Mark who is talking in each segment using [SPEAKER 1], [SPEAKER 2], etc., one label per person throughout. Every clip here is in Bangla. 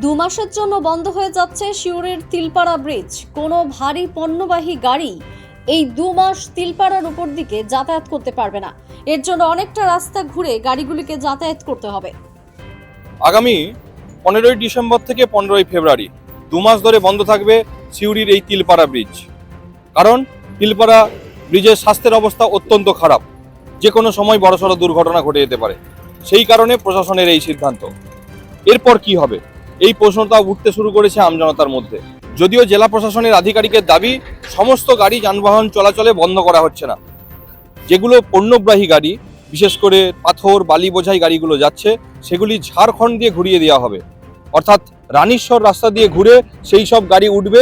[SPEAKER 1] দু মাসের জন্য বন্ধ হয়ে যাচ্ছে সিউড়ির তিলপাড়া ব্রিজ। কোনো ভারী পণ্যবাহী গাড়ি এই 2 মাস তিলপাড়ার উপর দিকে যাতায়াত করতে পারবে না। এর জন্য অনেকটা রাস্তা ঘুরে গাড়িগুলিকে যাতায়াত করতে হবে।
[SPEAKER 2] আগামী 15ই ডিসেম্বর থেকে 15ই ফেব্রুয়ারি 2 মাস ধরে বন্ধ থাকবে সিউড়ির এই তিলপাড়া ব্রিজ। কারণ তিলপাড়া ব্রিজের স্বাস্থ্যের অবস্থা অত্যন্ত খারাপ, যে কোনো সময় বড়সড় দুর্ঘটনা ঘটে যেতে পারে। সেই কারণে প্রশাসনের এই সিদ্ধান্ত। এরপর কি হবে এই প্রশ্নটা উঠতে শুরু করেছে আমজনতার মধ্যে। যদিও জেলা প্রশাসনের আধিকারিকের দাবি সমস্ত গাড়ি যানবাহন চলাচলে বন্ধ করা হচ্ছে না। যেগুলো পণ্যবাহী গাড়ি, বিশেষ করে পাথর বালি বোঝাই গাড়িগুলো যাচ্ছে, সেগুলি ঝাড়খণ্ড দিয়ে ঘুরিয়ে দেওয়া হবে। অর্থাৎ রানীশ্বর রাস্তা দিয়ে ঘুরে সেই সব গাড়ি উঠবে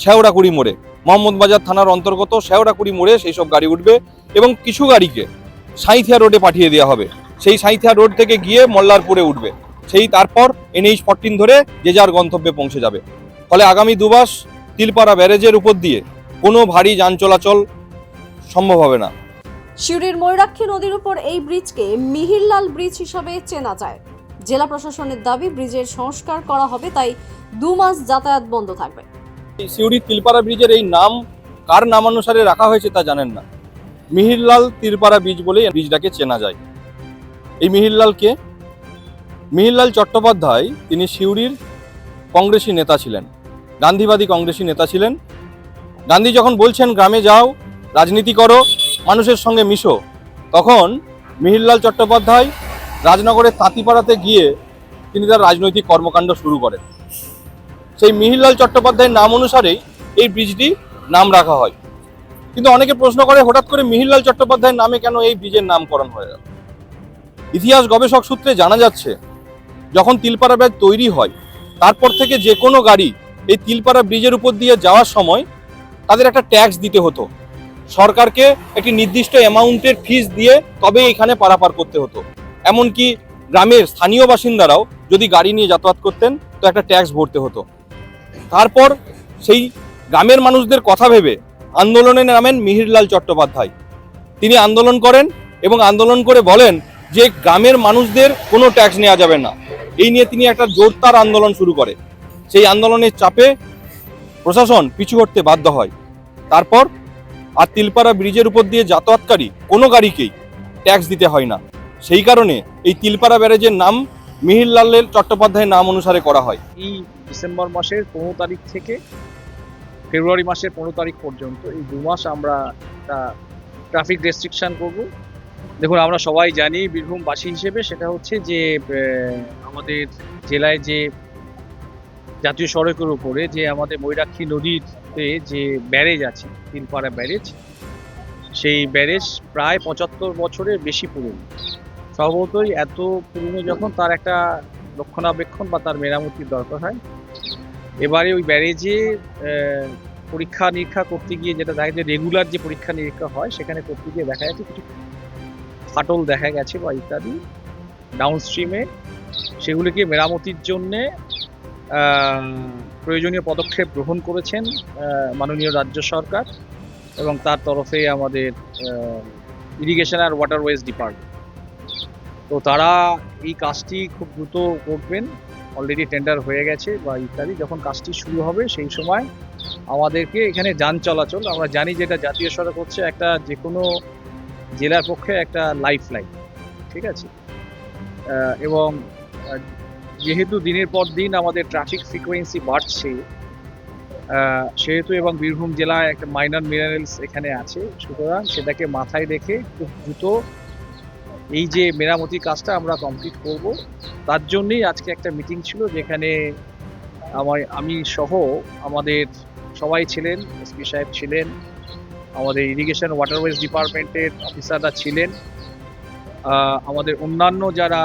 [SPEAKER 2] শেওড়াকুড়ি মোড়ে, মোহাম্মদবাজার থানার অন্তর্গত শেওড়াকুড়ি মোড়ে সেই সব গাড়ি উঠবে এবং কিছু গাড়িকে সাঁইথিয়া রোডে পাঠিয়ে দেওয়া হবে। সেই সাঁইথিয়া রোড থেকে গিয়ে মল্লারপুরে উঠবে, সেই তারপর NH 14 ধরে যে যার গন্তব্যে পৌঁছে যাবে। ফলে আগামী 2 মাস তিলপাড়া ব্যারেজের উপর দিয়ে কোনো ভারী যান চলাচল সম্ভব হবে না।
[SPEAKER 1] সিউড়ির ময়ূরাক্ষী নদীর উপর এই ব্রিজকে মিহিরলাল ব্রিজ হিসাবে চেনা যায়। জেলা প্রশাসনের দাবি ব্রিজের সংস্কার করা হবে, তাই 2 মাস যাতায়াত বন্ধ থাকবে।
[SPEAKER 2] সিউড়ি তিলপাড়া ব্রিজের এই নাম কার নামানুসারে রাখা হয়েছে তা জানেন না। মিহিরলাল তিলপাড়া ব্রিজ বলেই ব্রিজটাকে চেনা যায়। এই মিহিরলালকে মিহিরলাল চট্টোপাধ্যায়, তিনি সিউড়ির কংগ্রেসী নেতা ছিলেন, গান্ধীবাদী কংগ্রেসী নেতা ছিলেন। গান্ধী যখন বলছেন গ্রামে যাও, রাজনীতি করো, মানুষের সঙ্গে মিশো, তখন মিহিরলাল চট্টোপাধ্যায় রাজনগরের তাঁতিপাড়াতে গিয়ে তিনি তার রাজনৈতিক কর্মকাণ্ড শুরু করেন। সেই মিহিরলাল চট্টোপাধ্যায়ের নাম অনুসারেই এই ব্রিজটি নাম রাখা হয়। কিন্তু অনেকে প্রশ্ন করে হঠাৎ করে মিহিরলাল চট্টোপাধ্যায়ের নামে কেন এই ব্রিজের নামকরণ হয়ে গেল। ইতিহাস গবেষক সূত্রে জানা যাচ্ছে, যখন তিলপাড়া ব্রিজ তৈরি হয় তারপর থেকে যে কোনো গাড়ি এই তিলপাড়া ব্রিজের উপর দিয়ে যাওয়ার সময় তাদের একটা ট্যাক্স দিতে হতো। সরকারকে একটি নির্দিষ্ট অ্যামাউন্টের ফিস দিয়ে তবে এখানে পারাপার করতে হতো। এমনকি গ্রামের স্থানীয় বাসিন্দারাও যদি গাড়ি নিয়ে যাতায়াত করতেন তো একটা ট্যাক্স ভরতে হতো। তারপর সেই গ্রামের মানুষদের কথা ভেবে আন্দোলনে নামেন মিহিরলাল চট্টোপাধ্যায়। তিনি আন্দোলন করেন এবং আন্দোলন করে বলেন যে গ্রামের মানুষদের কোনো ট্যাক্স নেওয়া যাবে না। এই নিয়ে তিনি একটা জোরদার আন্দোলন শুরু করে। সেই আন্দোলনের চাপে প্রশাসন পিছু হটতে বাধ্য হয়। তারপর আর তিলপাড়া ব্রিজের উপর দিয়ে যাতায়াতকারী কোনো গাড়িকেই ট্যাক্স দিতে হয় না। সেই কারণে এই তিলপাড়া ব্যারেজের নাম মিহিরলাল চট্টোপাধ্যায়ের নাম অনুসারে করা হয়।
[SPEAKER 3] এই ডিসেম্বর মাসের 15 তারিখ থেকে ফেব্রুয়ারি মাসের 15 তারিখ পর্যন্ত এই 2 মাস আমরা ট্রাফিক রেস্ট্রিকশন করব। দেখুন, আমরা সবাই জানি বীরভূমবাসী হিসেবে, সেটা হচ্ছে যে আমাদের জেলায় যে জাতীয় সড়কের উপরে যে আমাদের ময়ূরাক্ষী নদীতে যে ব্যারেজ আছে, তিলপাড়া ব্যারেজ, সেই ব্যারেজ প্রায় 75 বছরের বেশি পুরনো। স্বভাবতই এত পুরনো যখন, তার একটা রক্ষণাবেক্ষণ বা তার মেরামতির দরকার হয়। এবারে ওই ব্যারেজে পরীক্ষা নিরীক্ষা করতে গিয়ে যেটা দেখা যায়, রেগুলার যে পরীক্ষা নিরীক্ষা হয় সেখানে করতে গিয়ে দেখা যাচ্ছে কিছু ফাটল দেখা গেছে বা ইত্যাদি ডাউনস্ট্রিমে। সেগুলিকে মেরামতির জন্যে প্রয়োজনীয় পদক্ষেপ গ্রহণ করেছেন মাননীয় রাজ্য সরকার এবং তার তরফে আমাদের ইরিগেশন আর ওয়াটারওয়েজ ডিপার্টমেন্ট। তো তারা এই কাজটি খুব দ্রুত করবেন। অলরেডি টেন্ডার হয়ে গেছে বা ইত্যাদি। যখন কাজটি শুরু হবে সেই সময় আমাদেরকে এখানে যান চলাচল, আমরা জানি যেটা জাতীয় সড়ক হচ্ছে একটা যে কোনো জেলার পক্ষে একটা লাইফ লাইন, ঠিক আছে। এবং যেহেতু দিনের পর দিন আমাদের ট্রাফিক ফ্রিকোয়েন্সি বাড়ছে, সেহেতু এবং বীরভূম জেলায় একটা মাইনর মিনারেলস এখানে আছে, সুতরাং সেটাকে মাথায় রেখে খুব দ্রুত এই যে মেরামতি কাজটা আমরা কমপ্লিট করব। তার জন্যই আজকে একটা মিটিং ছিল, যেখানে আমি সহ আমাদের সবাই ছিলেন, এসপি সাহেব ছিলেন, আমাদের ইরিগেশন ওয়াটারওয়েজ ডিপার্টমেন্টের অফিসাররা ছিলেন, আমাদের অন্যান্য যারা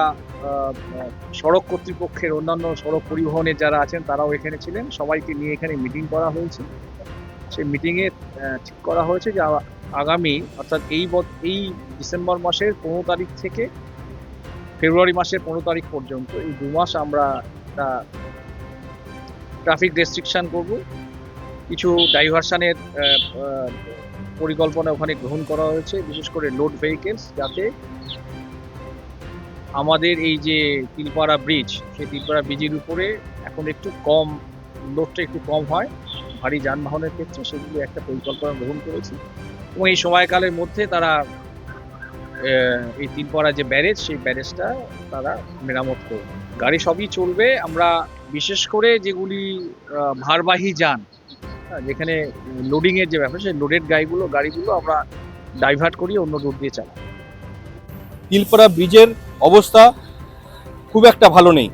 [SPEAKER 3] সড়ক কর্তৃপক্ষের অন্যান্য সড়ক পরিবহনের যারা আছেন তারাও এখানে ছিলেন। সবাইকে নিয়ে এখানে মিটিং করা হয়েছে। সেই মিটিংয়ে ঠিক করা হয়েছে যে আগামী অর্থাৎ এই ডিসেম্বর মাসের 15 তারিখ থেকে ফেব্রুয়ারি মাসের 15 তারিখ পর্যন্ত এই 2 মাস আমরা ট্রাফিক রেস্ট্রিকশন করব। কিছু ডাইভারশনের পরিকল্পনা ওখানে গ্রহণ করা হয়েছে, বিশেষ করে লোড ভেহিকেলস, যাতে আমাদের এই যে তিলপাড়া ব্রিজ, সেই তিলপাড়া ব্রিজের উপরে এখন একটু কম, লোডটা একটু কম হয় ভারী যানবাহনের ক্ষেত্রে, সেগুলো একটা পরিকল্পনা গ্রহণ করেছি এবং এই সময়কালের মধ্যে তারা এই তিলপাড়া যে ব্যারেজ, সেই ব্যারেজটা তারা মেরামত করবে। গাড়ি সবই চলবে। আমরা বিশেষ করে যেগুলি ভারবাহী যান, যেখানে লোডিং এর যে ব্যাপার, সেই লোডেড গাড়িগুলো আমরা ডাইভার্ট করি, অন্য রুট দিয়ে চালাই।
[SPEAKER 2] তিলপাড়া ব্রিজের অবস্থা খুব একটা ভালো নেই।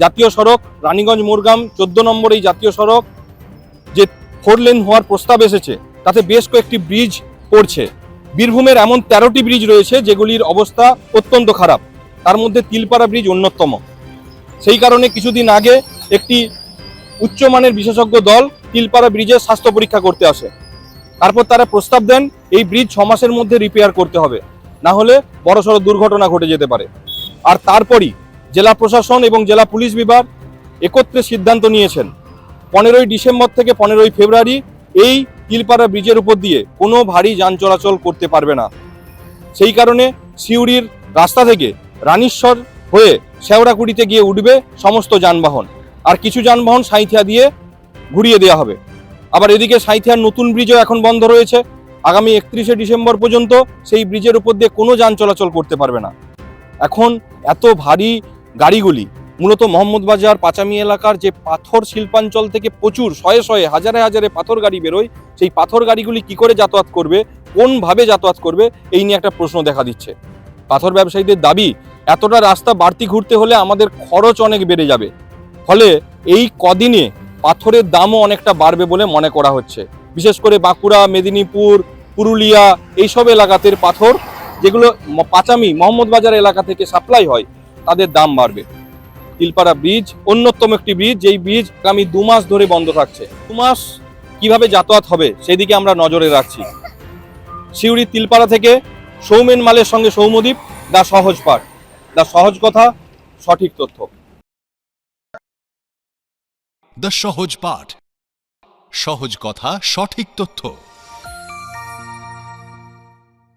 [SPEAKER 2] জাতীয় সড়ক রানীগঞ্জ মোরগ্রাম 14 নম্বর এই জাতীয় সড়ক যে 4 লেন হওয়ার প্রস্তাব এসেছে, তাতে বেশ কয়েকটি ব্রিজ পড়ছে। বীরভূমের এমন 13টি ব্রিজ রয়েছে যেগুলির অবস্থা অত্যন্ত খারাপ, তার মধ্যে তিলপাড়া ব্রিজ অন্যতম। সেই কারণে কিছুদিন আগে একটি উচ্চমানের বিশেষজ্ঞ দল তিলপাড়া ব্রিজের স্বাস্থ্য পরীক্ষা করতে আসে। তারপর তারা প্রস্তাব দেন এই ব্রিজ 6 মাসের মধ্যে রিপেয়ার করতে হবে, না হলে বড়সড় দুর্ঘটনা ঘটে যেতে পারে। আর তারপরই জেলা প্রশাসন এবং জেলা পুলিশ বিভাগ একত্রে সিদ্ধান্ত নিয়েছেন 15ই ডিসেম্বর থেকে 15ই ফেব্রুয়ারি এই তিলপাড়া ব্রিজের উপর দিয়ে কোনো ভারী যান চলাচল করতে পারবে না। সেই কারণে সিউড়ির রাস্তা থেকে রানীশ্বর হয়ে শেওড়াকুড়িতে গিয়ে উঠবে সমস্ত যানবাহন, আর কিছু যানবাহন সাঁইথিয়া দিয়ে ঘুরিয়ে দেওয়া হবে। আবার এদিকে সাঁইথিয়ার নতুন ব্রিজও এখন বন্ধ রয়েছে। আগামী 31শে ডিসেম্বর পর্যন্ত সেই ব্রিজের উপর দিয়ে কোনো যান চলাচল করতে পারবে না। এখন এত ভারী গাড়িগুলি মূলত মোহাম্মদবাজার পাচামি এলাকার যে পাথর শিল্পাঞ্চল থেকে প্রচুর শয়ে শয়ে হাজারে হাজারে পাথর গাড়ি বেরোয়, সেই পাথর গাড়িগুলি কি করে যাতায়াত করবে, কোনভাবে যাতায়াত করবে, এই নিয়ে একটা প্রশ্ন দেখা দিচ্ছে। পাথর ব্যবসায়ীদের দাবি এতটা রাস্তা বাড়তি ঘুরতে হলে আমাদের খরচ অনেক বেড়ে যাবে, ফলে এই কদিনে পাথরের দামও অনেকটা বাড়বে বলে মনে করা হচ্ছে। বিশেষ করে বাঁকুড়া, মেদিনীপুর, পুরুলিয়া এইসব এলাকাতে পাথর যেগুলো পাচামি মোহাম্মদবাজার এলাকা থেকে সাপ্লাই হয়, তাদের দাম বাড়বে। তিলপাড়া ব্রিজ অন্যতম একটি ব্রিজ, যেই ব্রিজ আগামী 2 মাস ধরে বন্ধ থাকছে। 2 মাস কিভাবে যাতায়াত হবে সেদিকে আমরা নজরে রাখছি। সিউড়ি তিলপাড়া থেকে সৌমেন মালের সঙ্গে সৌমদ্বীপ, দা সহজ পাঠ, দা সহজ কথা, সঠিক তথ্য।
[SPEAKER 4] দ্য সহজ পাঠ, সহজ কথা, সঠিক তথ্য।